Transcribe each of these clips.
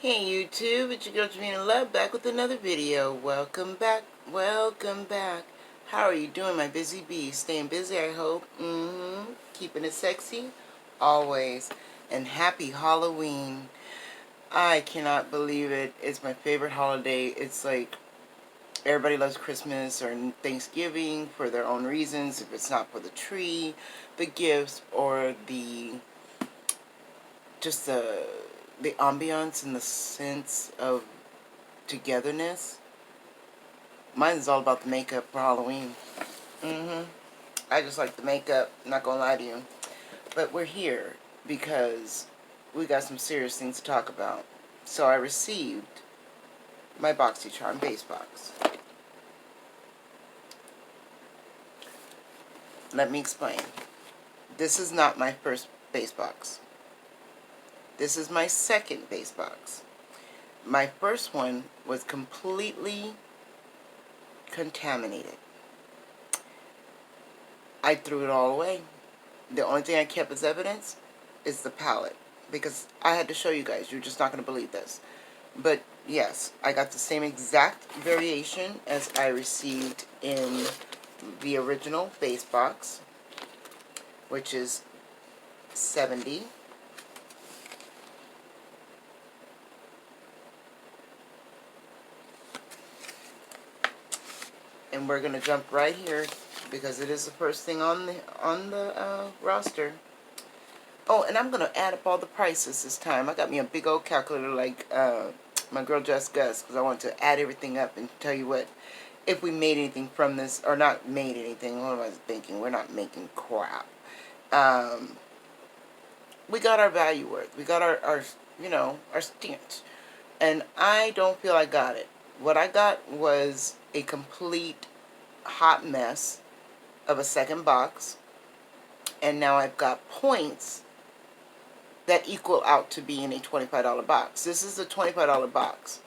Hey YouTube, it's your girl Jamina Love back with another video. Welcome back, welcome back. How are you doing, my busy bee? Staying busy, I hope. Keeping it sexy, always. And happy Halloween. I cannot believe it. It's my favorite holiday. It's like everybody loves Christmas or Thanksgiving for their own reasons. If it's not for the tree, the gifts, or just the ambiance and the sense of togetherness. Mine is all about the makeup for Halloween. I just like the makeup, not gonna lie to you. But we're here because we got some serious things to talk about. So I received my boxycharm base box. Let me explain. This is not my first base box. This is my second base box. My first one was completely contaminated. I threw it all away. The only thing I kept as evidence is the palette, because I had to show you guys. You're just not going to believe this. But yes, I got the same exact variation as I received in the original base box, which is 70. And we're going to jump right here because it is the first thing on the roster. Oh, and I'm going to add up all the prices this time. I got me a big old calculator like my girl Just Gus, because I want to add everything up and tell you what, if we made anything from this, or not made anything. What am I thinking? We're not making crap. We got our value worth. We got our our stint. And I don't feel I got it. What I got was a complete hot mess of a second box. And now I've got points that equal out to being a $25 box. This is a $25 box.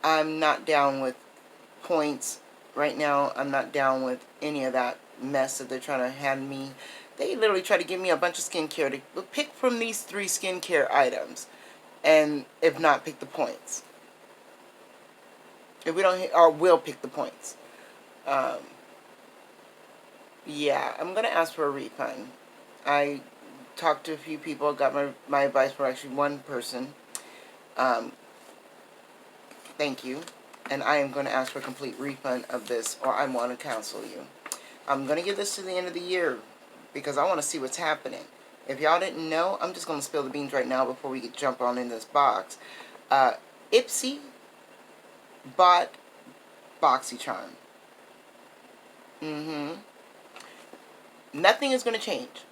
I'm not down with points right now. I'm not down with any of that mess that they're trying to hand me. They literally try to give me a bunch of skincare to pick from these 3 skincare items, and if not, pick the points. If we don't, or we'll pick the points. Yeah, I'm gonna ask for a refund. I talked to a few people, got my advice from actually one person. Thank you. And I am going to ask for a complete refund of this, or I want to cancel you. I'm going to give this to the end of the year because I want to see what's happening. If y'all didn't know, I'm just going to spill the beans right now before we jump on in this box. Ipsy bought boxycharm. Nothing is going to change.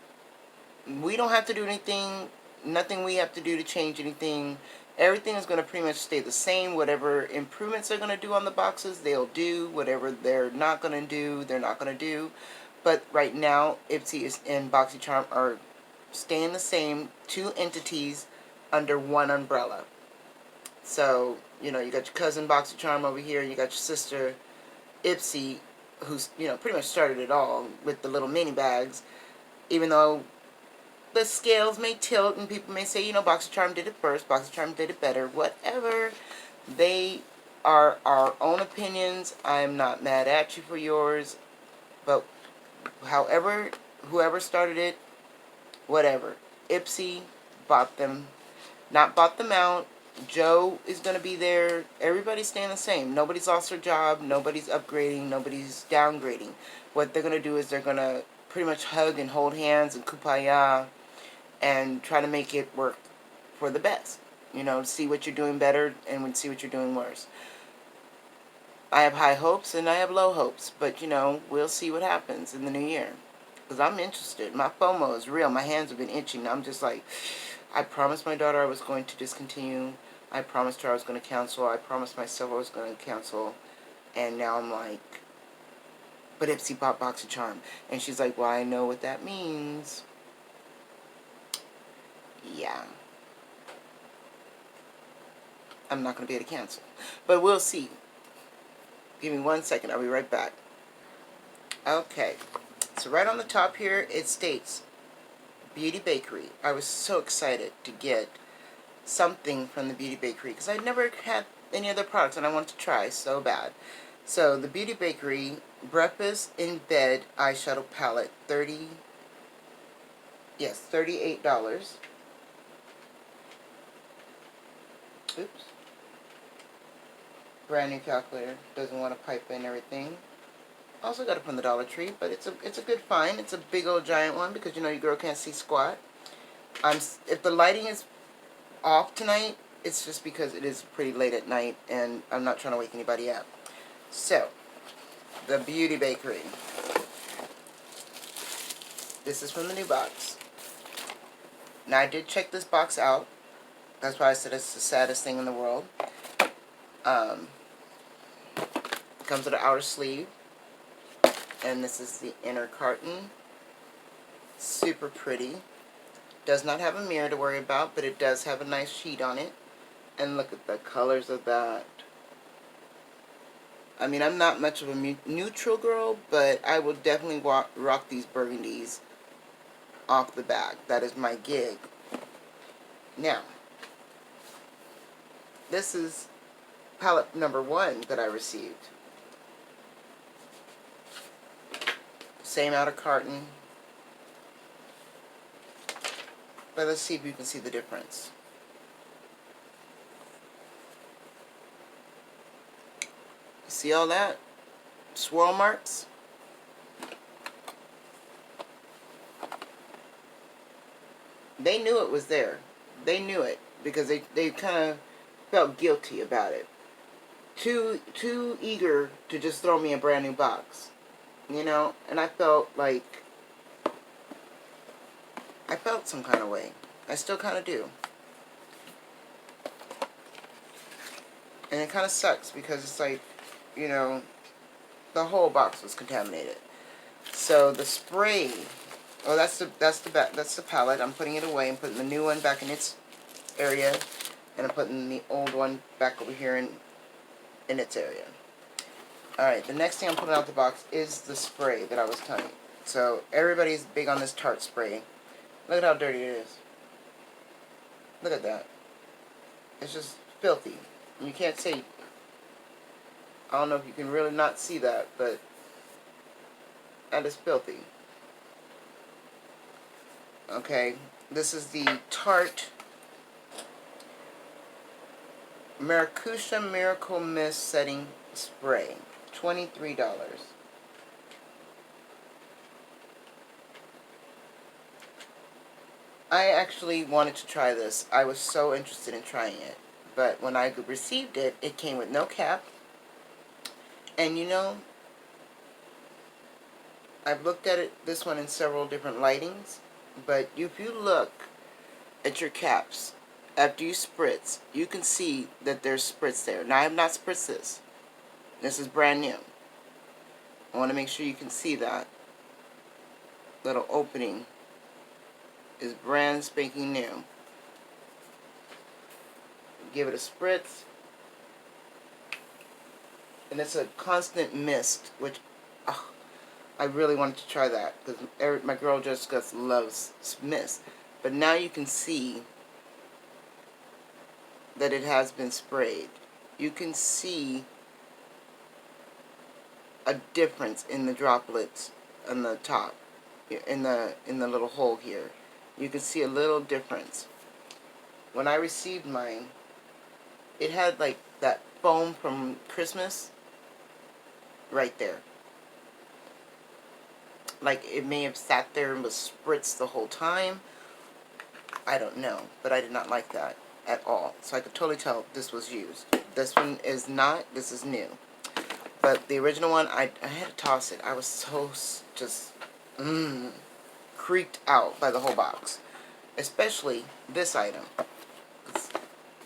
We don't have to do anything. Nothing we have to do to change anything. Everything is going to pretty much stay the same. Whatever improvements they're going to do on the boxes, they'll do. Whatever they're not going to do, they're not going to do. But right now, Ipsy and BoxyCharm are staying the same. 2 entities under one umbrella. So, you got your cousin BoxyCharm over here. You got your sister Ipsy, who's, pretty much started it all with the little mini bags. Even though the scales may tilt and people may say, BoxyCharm did it first, BoxyCharm did it better, whatever. They are our own opinions. I'm not mad at you for yours, but whoever started it, whatever. Ipsy bought them, not bought them out. Joe is going to be there. Everybody's staying the same. Nobody's lost their job. Nobody's upgrading. Nobody's downgrading. What they're going to do is they're going to pretty much hug and hold hands and kumbaya and try to make it work for the best. See what you're doing better and see what you're doing worse. I have high hopes and I have low hopes, but we'll see what happens in the new year. Because I'm interested. My FOMO is real. My hands have been itching. I'm just like, I promised my daughter I was going to discontinue. I promised her I was going to cancel. I promised myself I was going to cancel. And now I'm like, but Ipsy bought BoxyCharm. And she's like, well, I know what that means. Yeah. I'm not going to be able to cancel. But we'll see. Give me 1 second. I'll be right back. Okay. So right on the top here, it states Beauty Bakery. I was so excited to get something from the Beauty Bakery because I never had any other products and I wanted to try so bad. So the Beauty Bakery Breakfast in Bed Eyeshadow Palette, $38. Oops. Brand new calculator. Doesn't want to pipe in everything. Also got it from the Dollar Tree, but it's a good find. It's a big old giant one because you know your girl can't see squat. If the lighting is off tonight, it's just because it is pretty late at night and I'm not trying to wake anybody up. So, the Beauty Bakery. This is from the new box. Now I did check this box out. That's why I said it's the saddest thing in the world. Comes with an outer sleeve. And this is the inner carton. Super pretty. Does not have a mirror to worry about, but it does have a nice sheet on it. And look at the colors of that. I mean, I'm not much of a neutral girl, but I will definitely rock these burgundies off the bag. That is my gig. Now, this is palette number 1 that I received. Same outer carton. But let's see if you can see the difference. See all that? Swirl marks? They knew it was there. They knew it because they kind of felt guilty about it. Too eager to just throw me a brand new box. You know? And I felt some kind of way. I still kind of do. And it kind of sucks because it's like, you know, the whole box was contaminated. So the spray, oh, that's the palette. I'm putting it away and putting the new one back in its area, and I'm putting the old one back over here in its area. All right, the next thing I'm putting out the box is the spray that I was telling you. So everybody's big on this Tarte spray. Look at how dirty it is. Look at that. It's just filthy. You can't say. I don't know if you can really not see that, but that is filthy. Okay, this is the Tarte Maracuja Miracle Mist Setting Spray. $23. I actually wanted to try this. I was so interested in trying it. But when I received it, it came with no cap. And you know, I've looked at this one in several different lightings. But if you look at your caps, after you spritz, you can see that there's spritz there. Now, I have not spritzed this. This is brand new. I want to make sure you can see that little opening is brand spanking new. Give it a spritz. And it's a constant mist, which I really wanted to try that because my girl Jessica loves mist. But now you can see that it has been sprayed. You can see a difference in the droplets on the top, in the little hole here. You can see a little difference. When I received mine, it had like that foam from Christmas right there. Like it may have sat there and was spritzed the whole time. I don't know, but I did not like that at all. So I could totally tell this was used. This one is not. This is new. But the original one, I had to toss it. I was so just creeped out by the whole box. Especially this item.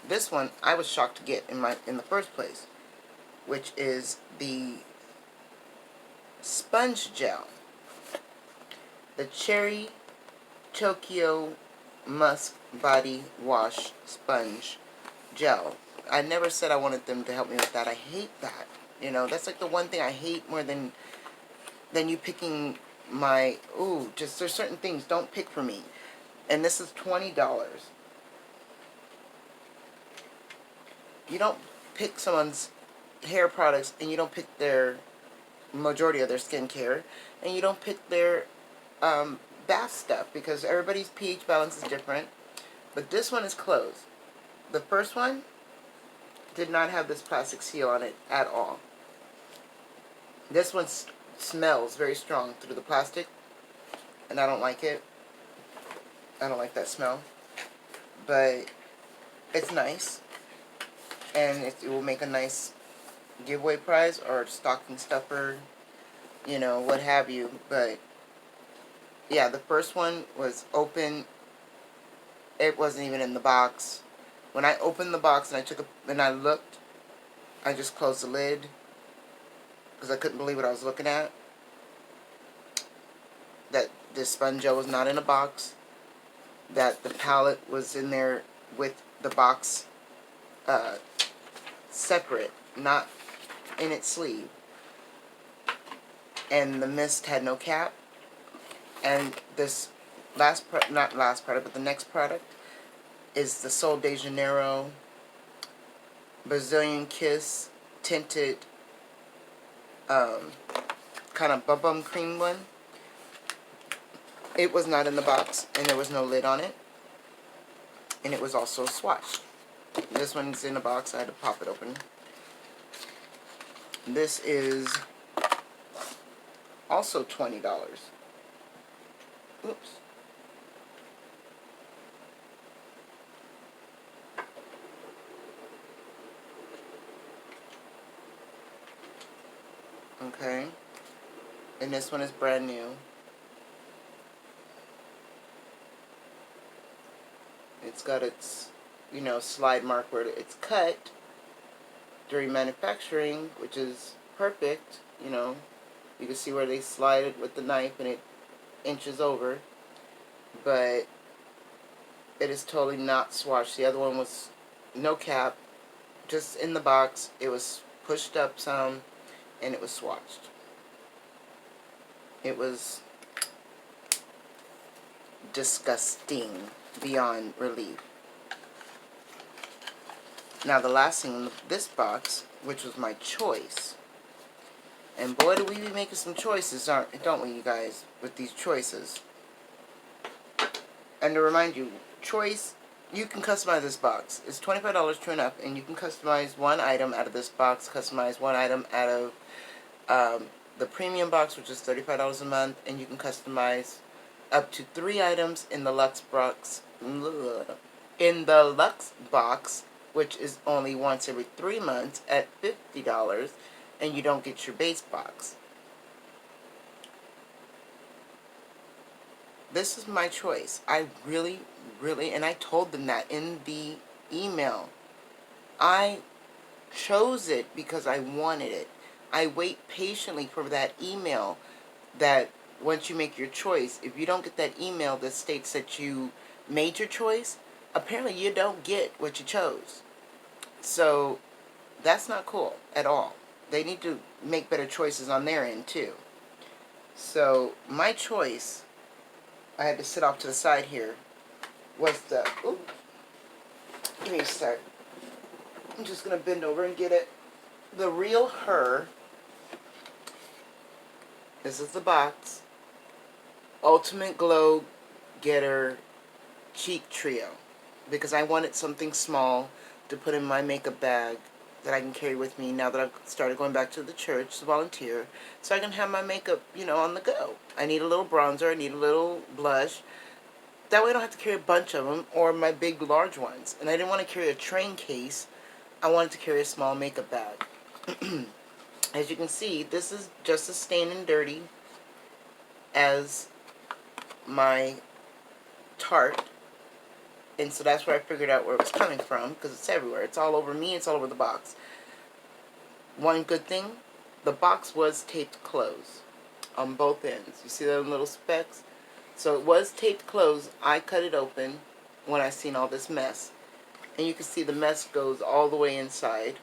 This one I was shocked to get in the first place, which is the sponge gel. The Cherry Tokyo Musk Body Wash Sponge Gel. I never said I wanted them to help me with that. I hate that. You know, that's like the one thing I hate more than you picking my, just there's certain things, don't pick for me. And this is $20. You don't pick someone's hair products and you don't pick their majority of their skincare, and you don't pick their bath stuff, because everybody's pH balance is different. But this one is closed. The first one did not have this plastic seal on it at all. This one smells very strong through the plastic, and I don't like it. I don't like that smell. But it's nice, and it will make a nice giveaway prize or stocking stuffer, you know, what have you. But yeah, the first one was open. It wasn't even in the box. When I opened the box and I looked, I just closed the lid because I couldn't believe what I was looking at. That this sponge gel was not in a box. That the palette was in there with the box separate, not in its sleeve. And the mist had no cap. And this not last product, but the next product is the Sol de Janeiro Brazilian Kiss tinted kind of bum cream one. It was not in the box, and there was no lid on it, and it was also swatched. This one's in a box. I had to pop it open. This is also $20. Oops. Okay. And this one is brand new. It's got its, you know, slide mark where it's cut during manufacturing, which is perfect. You know, you can see where they slide it with the knife and it inches over. But it is totally not swatched. The other one was no cap, just in the box. It was pushed up some, and it was swatched. It was disgusting beyond relief. Now the last thing in this box, which was my choice, and boy do we be making some choices, don't we, you guys, with these choices. And to remind you, choice, you can customize this box. It's $25 to and up, and you can customize one item out of this box, customize one item out of the premium box, which is $35 a month, and you can customize up to 3 items in the Luxe box. In the Luxe box, which is only once every 3 months at $50, and you don't get your base box. This is my choice. I really, and I told them that in the email. I chose it because I wanted it. I wait patiently for that email that once you make your choice, if you don't get that email that states that you made your choice, apparently you don't get what you chose. So that's not cool at all. They need to make better choices on their end too. So my choice, I had to sit off to the side here, was the, oops, give me a sec. I'm just going to bend over and get it. The Real Her, this is the box, Ultimate Glow Getter Cheek Trio, because I wanted something small to put in my makeup bag that I can carry with me now that I've started going back to the church to volunteer, so I can have my makeup, you know, on the go. I need a little bronzer, I need a little blush. That way I don't have to carry a bunch of them, or my big large ones. And I didn't want to carry a train case. I wanted to carry a small makeup bag. As you can see, this is just as stained and dirty as my Tarte. And so that's where I figured out where it was coming from, because it's everywhere. It's all over me, it's all over the box. One good thing, the box was taped closed on both ends. You see those little specks? So it was taped closed. I cut it open when I seen all this mess. And you can see the mess goes all the way inside.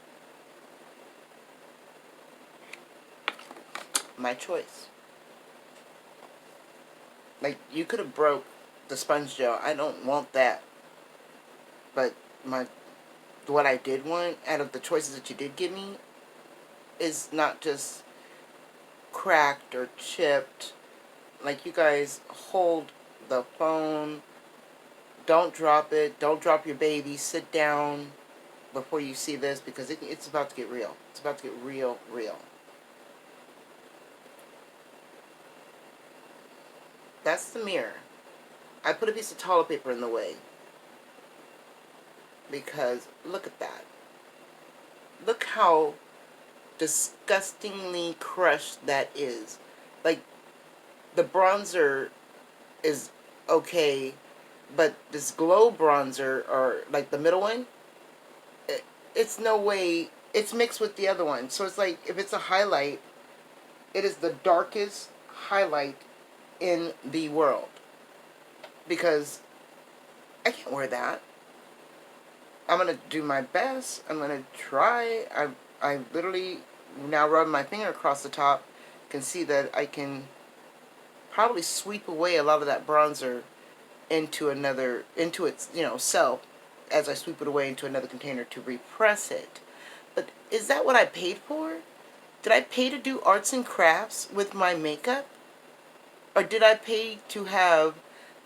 My choice. Like, you could have broke the sponge gel. I don't want that. But my what I did want out of the choices that you did give me is not just cracked or chipped. Like, you guys hold the phone. Don't drop it. Don't drop your baby. Sit down before you see this, because it's about to get real. It's about to get real, real. That's the mirror. I put a piece of toilet paper in the way because look at that. Look how disgustingly crushed that is. Like, the bronzer is okay, but this glow bronzer, or like the middle one, it's no way, it's mixed with the other one. So it's like, if it's a highlight, it is the darkest highlight in the world. Because I can't wear that. I'm going to do my best. I'm going to try. I literally now rub my finger across the top. Can see that I can probably sweep away a lot of that bronzer into its, self, as I sweep it away into another container to repress it. But is that what I paid for? Did I pay to do arts and crafts with my makeup? Or did I pay to have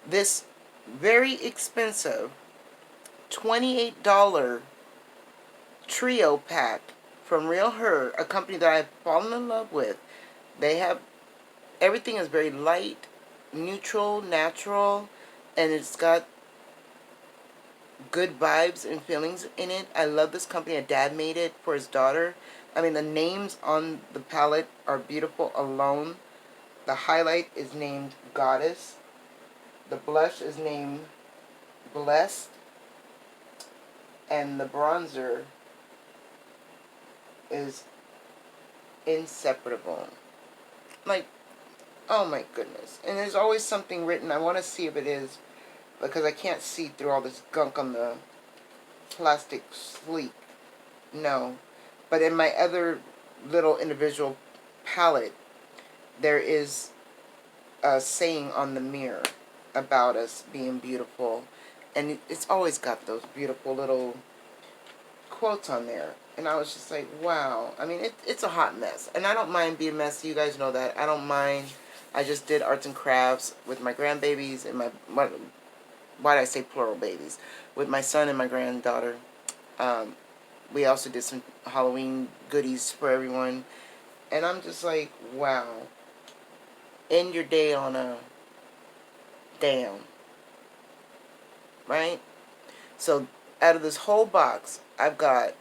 this very expensive $28 trio pack from Real Her, a company that I've fallen in love with? They have, everything is very light, neutral, natural, and it's got good vibes and feelings in it. I love this company. A dad made it for his daughter. I mean, the names on the palette are beautiful alone. The highlight is named Goddess. The blush is named Blessed. And the bronzer is Inseparable. Like, oh my goodness. And there's always something written. I want to see if it is, because I can't see through all this gunk on the plastic sleeve. No. But in my other little individual palette, there is a saying on the mirror about us being beautiful. And it's always got those beautiful little quotes on there. And I was just like, wow. I mean, it's a hot mess. And I don't mind being messy. You guys know that. I don't mind. I just did arts and crafts with my grandbabies and why did I say plural babies? With my son and my granddaughter. We also did some Halloween goodies for everyone. And I'm just like, wow. End your day on a damn. Right? So, out of this whole box, I've got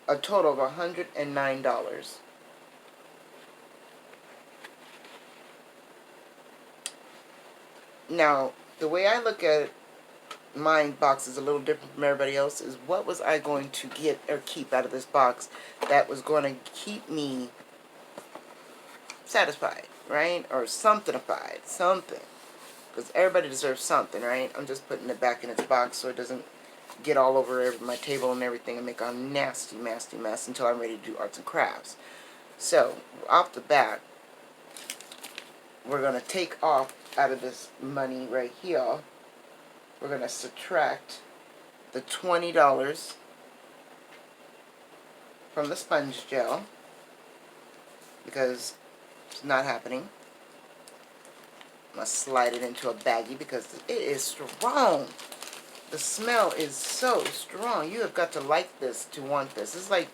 a total of $109. Now, the way I look at my box is a little different from everybody else. Is what was I going to get or keep out of this box that was going to keep me satisfied, right? Or something-ified, something. Because everybody deserves something, right? I'm just putting it back in its box so it doesn't get all over my table and everything and make a nasty, nasty mess until I'm ready to do arts and crafts. So, off the bat, we're going to take off out of this money right here. We're going to subtract the $20 from the sponge gel, because it's not happening. I'm going to slide it into a baggie because it is strong. The smell is so strong. You have got to like this to want this. It's like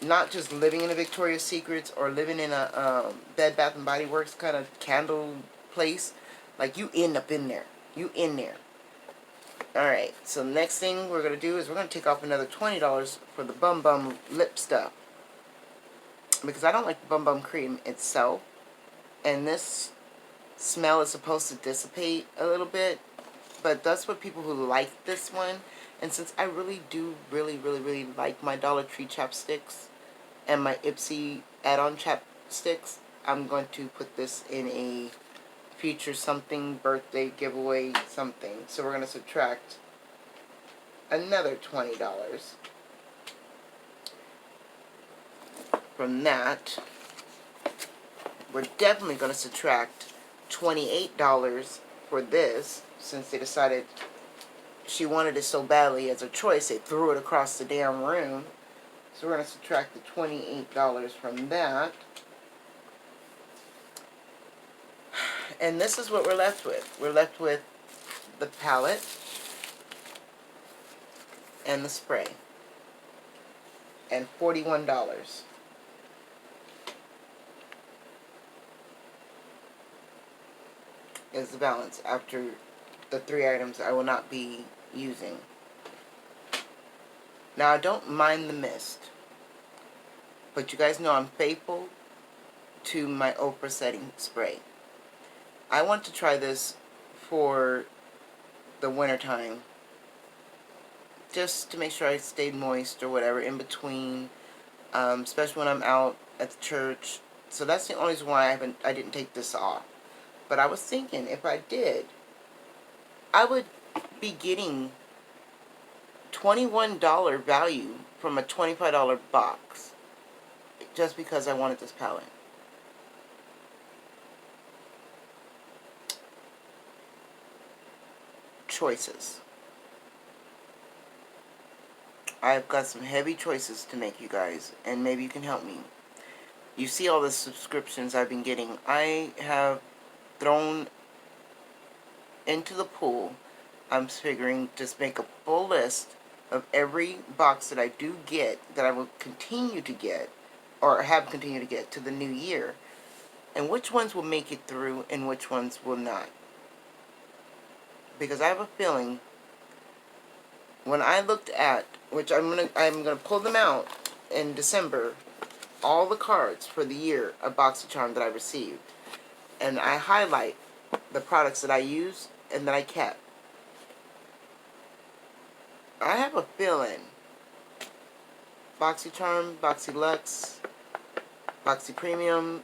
not just living in a Victoria's Secrets or living in a Bed Bath & Body Works kind of candle place. Like, you end up in there. You in there. Alright, so the next thing we're going to do is we're going to take off another $20 for the Bum Bum lip stuff. Because I don't like the Bum Bum cream itself. And this smell is supposed to dissipate a little bit. But that's what people who like this one. And since I really do really like my Dollar Tree chapsticks and my Ipsy add-on chapsticks, I'm going to put this in a future something, birthday, giveaway, something. So we're going to subtract another $20 from that. We're definitely going to subtract $28 for this, since they decided she wanted it so badly as a choice, they threw it across the damn room. So we're going to subtract the $28 from that. And this is what we're left with. We're left with the palette and the spray. And $41 is the balance after the 3 items I will not be using. Now, I don't mind the mist, but you guys know I'm faithful to my Oprah setting spray. I want to try this for the wintertime, just to make sure I stayed moist or whatever in between, especially when I'm out at the church. So that's the only reason why I didn't take this off. But I was thinking, if I did, I would be getting $21 value from a $25 box, just because I wanted this palette. Choices. I've got some heavy choices to make, you guys, and maybe you can help me. You see all the subscriptions I've been getting. I have thrown into the pool. I'm figuring just make a full list of every box that I do get, that I will continue to get, or have continued to get to the new year, and which ones will make it through and which ones will not. Because I have a feeling, when I looked at, which I'm gonna pull them out in December, all the cards for the year of BoxyCharm that I received, and I highlight the products that I use and that I kept. I have a feeling BoxyCharm, BoxyLuxe, Boxy Premium,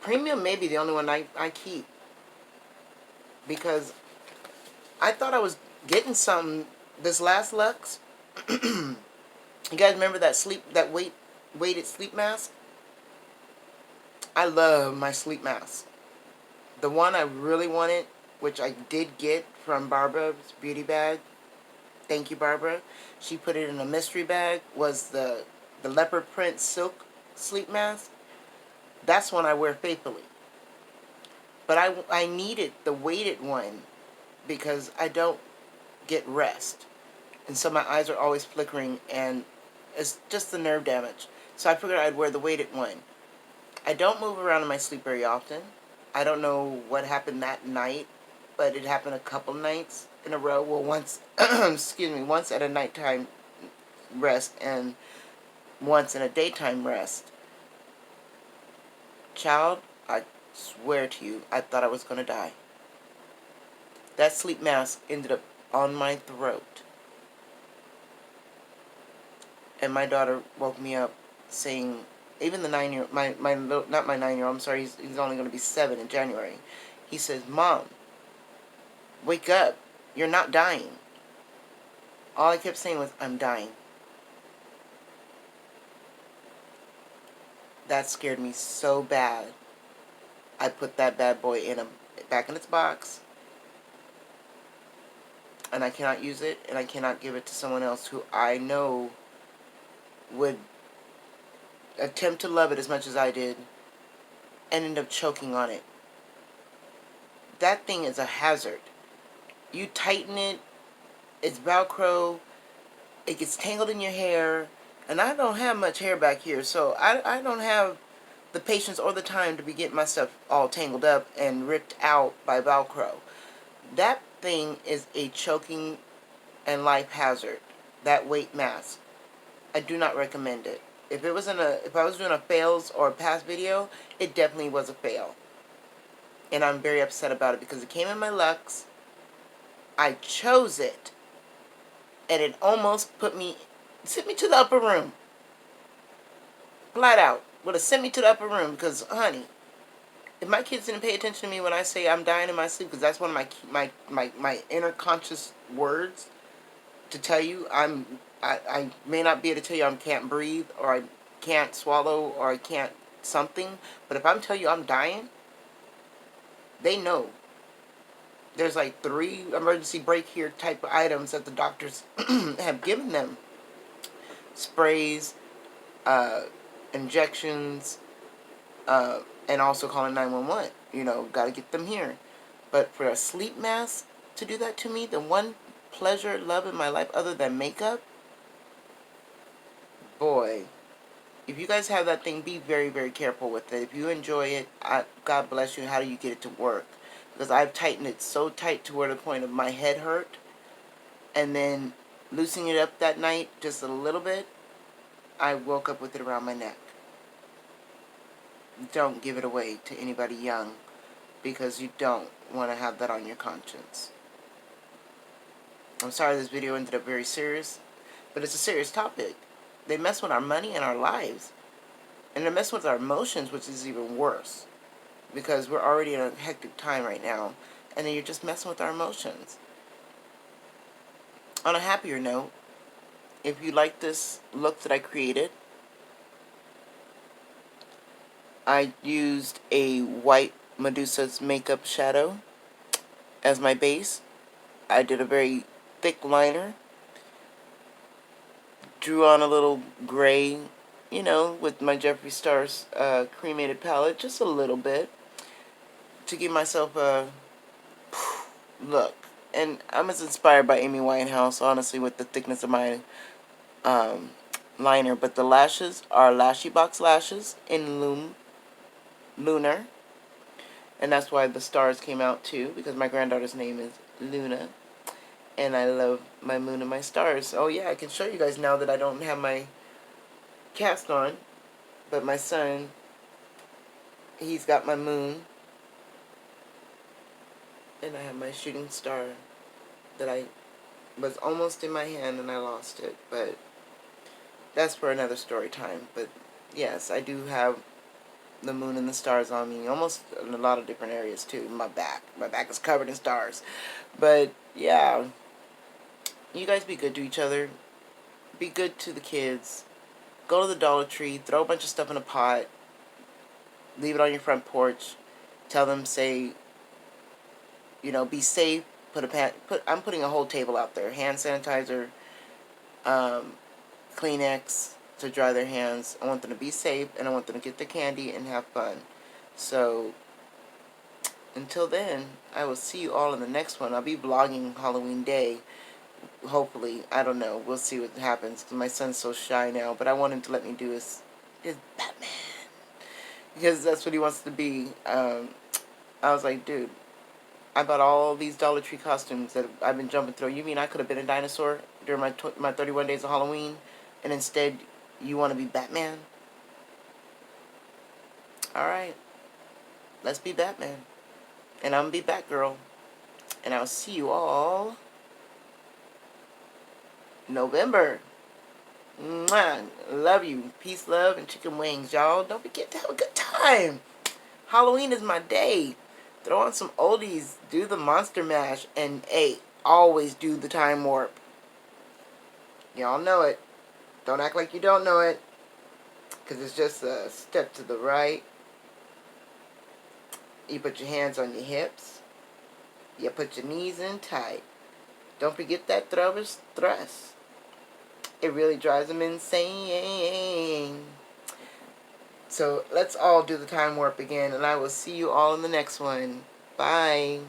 Premium may be the only one I keep, because I thought I was getting something this last Lux. You guys remember that weighted sleep mask? I love my sleep mask. The one I really wanted, which I did get from Barbara's Beauty Bag. Thank you, Barbara. She put it in a mystery bag, was the leopard print silk sleep mask. That's one I wear faithfully. But I needed the weighted one because I don't get rest. And so my eyes are always flickering, and it's just the nerve damage. So I figured I'd wear the weighted one. I don't move around in my sleep very often. I don't know what happened that night, but it happened a couple nights in a row. Well, once, excuse me, once at a nighttime rest and once in a daytime rest. Child, I swear to you, I thought I was going to die. That sleep mask ended up on my throat. And my daughter woke me up saying, even the 9-year-old, not my 9-year-old, I'm sorry, he's only going to be 7 in January. He says, Mom, wake up. You're not dying. All I kept saying was, I'm dying. That scared me so bad. I put that bad boy back in its box. And I cannot use it, and I cannot give it to someone else who I know would attempt to love it as much as I did and end up choking on it. That thing is a hazard. You tighten it, it's Velcro, it gets tangled in your hair, and I don't have much hair back here, so I don't have the patience or the time to be getting my stuff all tangled up and ripped out by Velcro. That thing is a choking and life hazard. That weight mask. I do not recommend it. If I was doing a fails or a past video, it definitely was a fail. And I'm very upset about it because it came in my Lux. I chose it. And it almost sent me to the upper room. Flat out. Would have sent me to the upper room because, honey, if my kids didn't pay attention to me when I say I'm dying in my sleep, because that's one of my inner conscious words to tell you, I may not be able to tell you I can't breathe, or I can't swallow, or I can't something, but if I'm telling you I'm dying, they know. There's like 3 emergency brake here type of items that the doctors have given them. Sprays, uh, injections, and also calling 911. You know, got to get them here. But for a sleep mask to do that to me, the one pleasure, love in my life other than makeup, boy, if you guys have that thing, be very, very careful with it. If you enjoy it, God bless you. How do you get it to work? Because I've tightened it so tight to where the point of my head hurt. And then loosening it up that night just a little bit, I woke up with it around my neck. Don't give it away to anybody young, because you don't want to have that on your conscience. I'm sorry this video ended up very serious, but it's a serious topic. They mess with our money and our lives. And they mess with our emotions, which is even worse. Because we're already in a hectic time right now. And then you're just messing with our emotions. On a happier note, if you like this look that I created, I used a white Medusa's makeup shadow as my base. I did a very thick liner. Drew on a little gray, you know, with my Jeffree Star's cremated palette, just a little bit, to give myself a look. And I'm as inspired by Amy Winehouse, honestly, with the thickness of my liner. But the lashes are Lashy box lashes in Lunar. And that's why the stars came out too, because my granddaughter's name is Luna. And I love my moon and my stars. Oh yeah, I can show you guys now that I don't have my cast on. But my son, he's got my moon. And I have my shooting star that I was almost in my hand and I lost it. But that's for another story time. But yes, I do have the moon and the stars on me, almost in a lot of different areas too. My back is covered in stars. But yeah, you guys be good to each other. Be good to the kids. Go to the Dollar Tree, throw a bunch of stuff in a pot, leave it on your front porch. Tell them, say, you know, be safe. I'm putting a whole table out there. Hand sanitizer, Kleenex to dry their hands. I want them to be safe, and I want them to get the candy and have fun. So, until then, I will see you all in the next one. I'll be vlogging Halloween Day. Hopefully. I don't know. We'll see what happens, because my son's so shy now. But I want him to let me do his Batman, because that's what he wants to be. I was like, dude, I bought all these Dollar Tree costumes that I've been jumping through. You mean I could have been a dinosaur during my 31 days of Halloween, and instead you want to be Batman? Alright, let's be Batman. And I'm going to be Batgirl. And I'll see you all November. Mwah. Love you. Peace, love, and chicken wings, y'all. Don't forget to have a good time. Halloween is my day. Throw on some oldies. Do the Monster Mash. And, hey, always do the time warp. Y'all know it. Don't act like you don't know it. Because it's just a step to the right. You put your hands on your hips. You put your knees in tight. Don't forget that thrower's thrust. It really drives them insane. So let's all do the time warp again. And I will see you all in the next one. Bye.